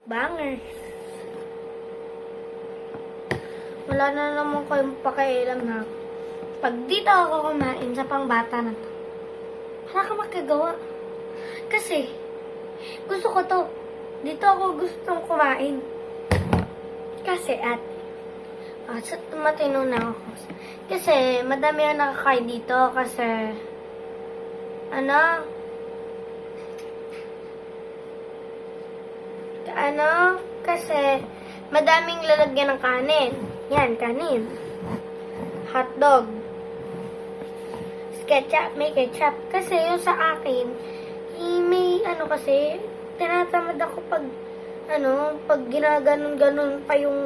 Bangers. Wala na naman kayong pakialam ha. Pag dito ako kumain sa pangbata na to, wala ka magkagawa. Kasi, gusto ko to. Dito ako gustong kumain. Kasi matino na ako. Kasi, madami ang nakakain dito kasi, kasi, madaming lalagyan ng kanin. Yan, kanin. Hotdog. Ketchup, may ketchup. Kasi yung sa akin, may kasi, tinatamad ako pag ginaganon-ganon pa yung,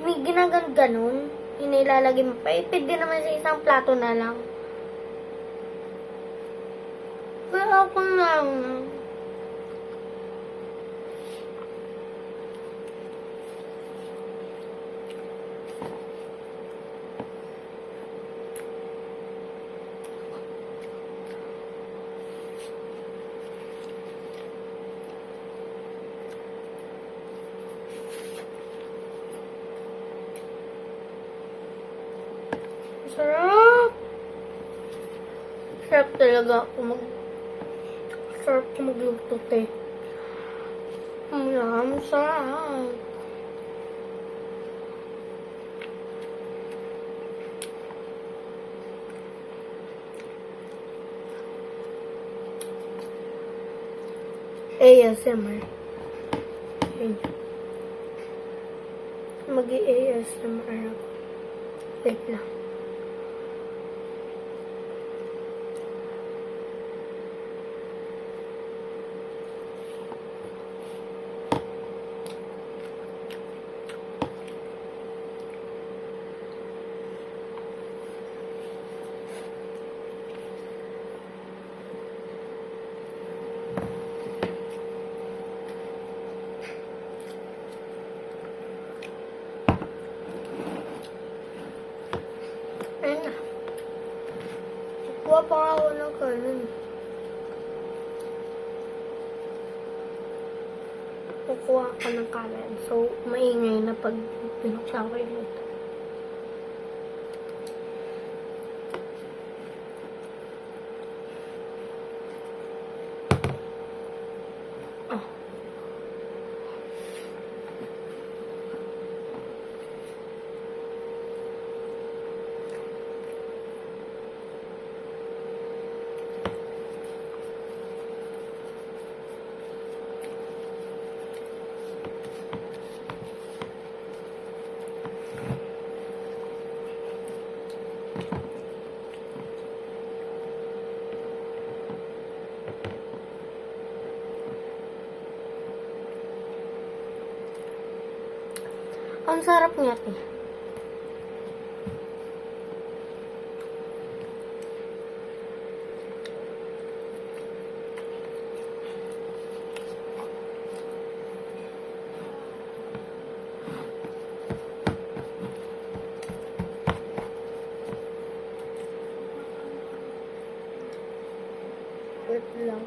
may ginaganon-ganon, yung nilalagay mo pa. Pwede naman sa isang plato na lang. Pero ako lang. Sarap! Sarap talaga ako sarap ko magluto, te. Sarap. ASMR. Mag-ASMR ako. Wait lang. Ayun na. Kuha pa nga ako ng kanin. Kukuha ka ng kanin. So, maingay na pag pinuksan ko yung ito. Ang sarap niya, te. Wait lang.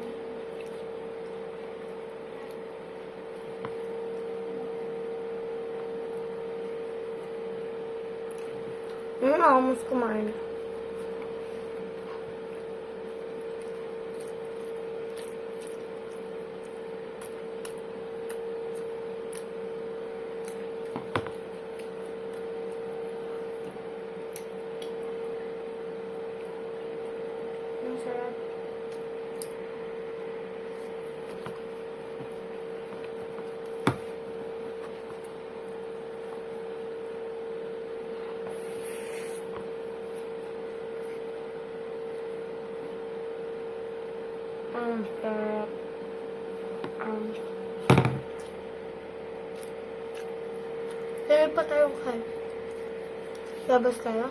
Almost kumain. Ang sarap. Ang sarap. Kaya pa tayo kain. Labas tayo?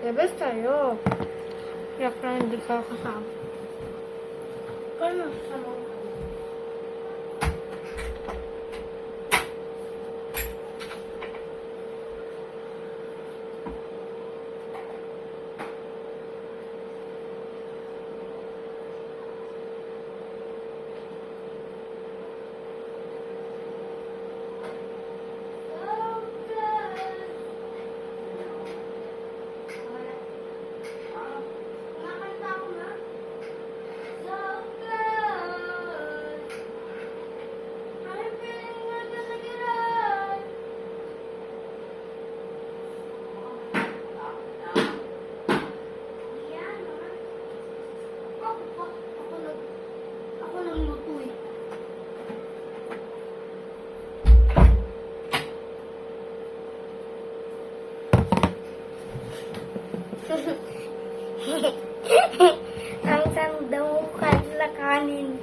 Labas tayo. Kaya pa hindi ka kasama. Ano? Sama ko. Ang sandaw kanin.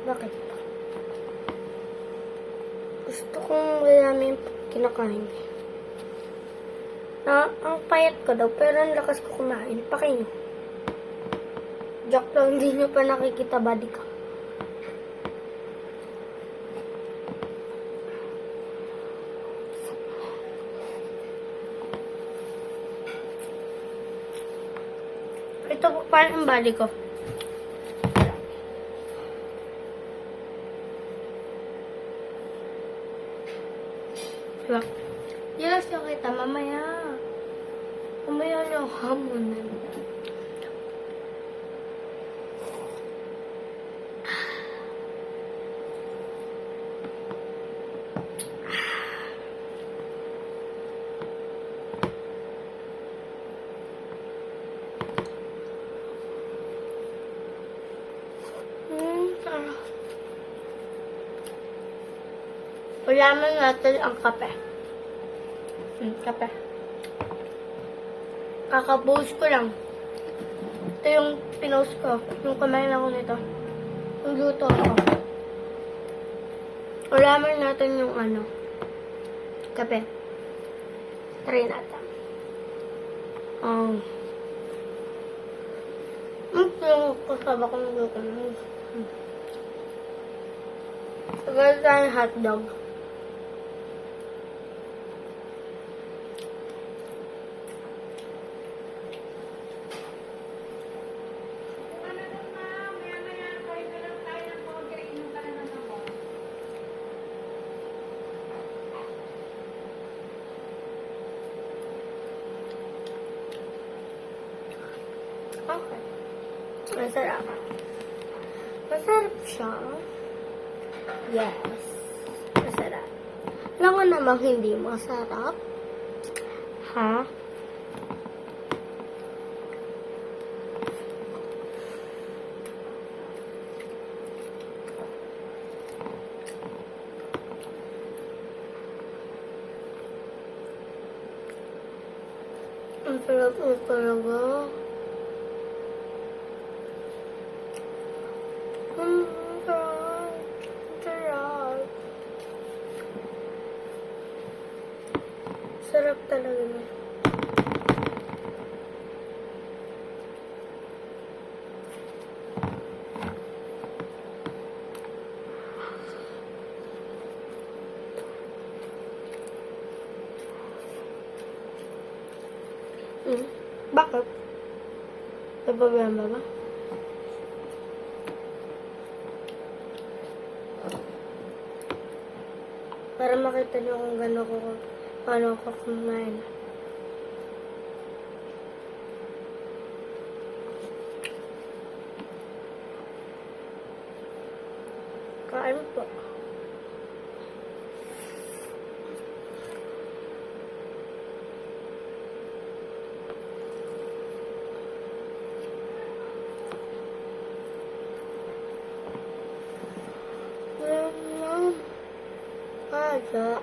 Bakit? Gusto kong marami kinakain. Ang payat ko daw, pero ang lakas ko kumain. Pakain nyo. Joke lang, hindi nyo pa nakikita, body ko. Ito po parang ang body ko. Diba? Yes, yung kita mamaya. Mamaya yung hamonan. Sarap. Ulaman natin ang kape. Kape. Kakabuhos ko lang. Ito yung pinost ko. Yung kumain ako nito. Yung luto ako. Ulaman natin yung kape. Try natin. Yung kasaba ko ng luto. Tagal tayong hotdog. Okay. Masarap. Masarap siya. Yes. Masarap. Alam ko namang hindi masarap. Ha? Ang sarap mo talaga. Sarap talaga na. Bakit? Problema ba? Para makita niyo kung paano ko kumain. Kain po. Ada.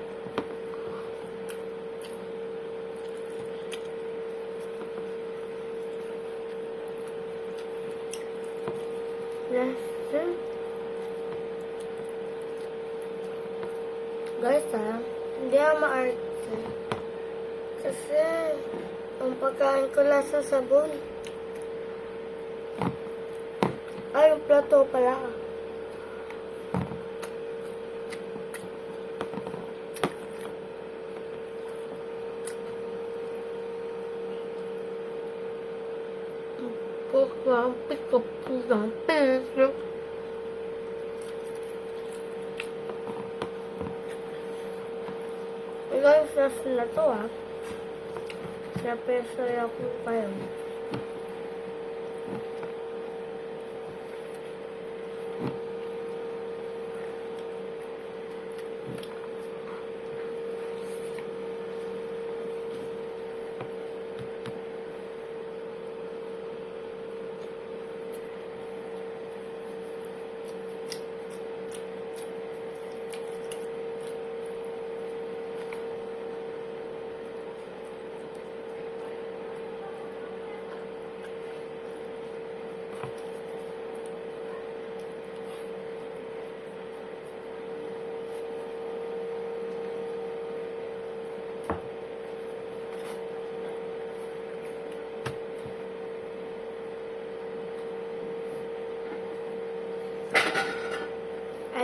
Guys, hindi ako maarte. Kasi, ang pagkain ko lasa sabon. Ay, yung plato pala. Pick up the peso. Guys, nasa na to Sa peso ako kayo.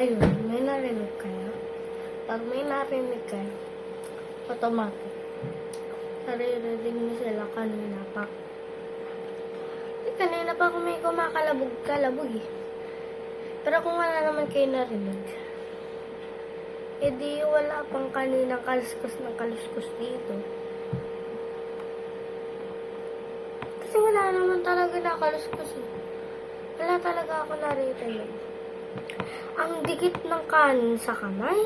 Ayun, may narinig kayo. Pag may narinig kayo, automatic. Naririnig niyo sila kanina pa. Kanina pa ako may kumakalabog-kalabog eh. Pero kung wala naman kayo narinig, edi wala pang kaninang kaluskus ng kaluskus dito. Kasi wala naman talaga nakaluskus eh. Wala talaga ako naririnig. Ang dikit ng kanin sa kamay.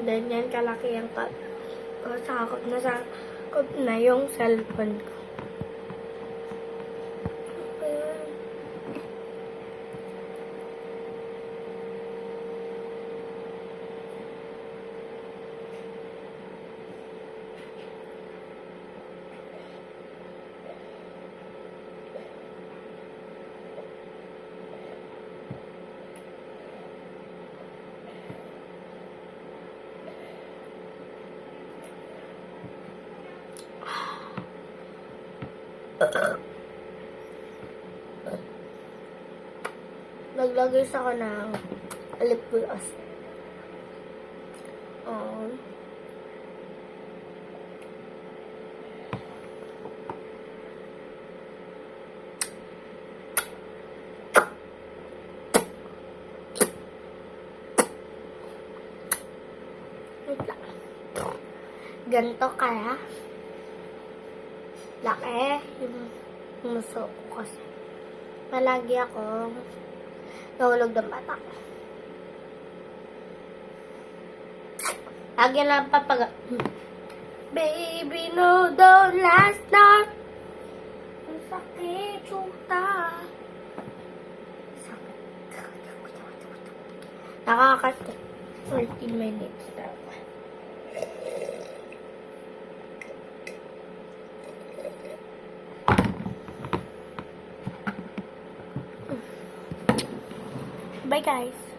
Ganyan kalaki ang sakop na yung cellphone ko. Ayan. Naglagay sa ako ng lip gloss. Ganto kaya laki yung muso ko kasi palagi ako nahulog ng bata. Lagi na papaga. Baby, no, don't last night. Ang sakit, chuta. Sakit. Nakakat 14 minutes na. Bye guys.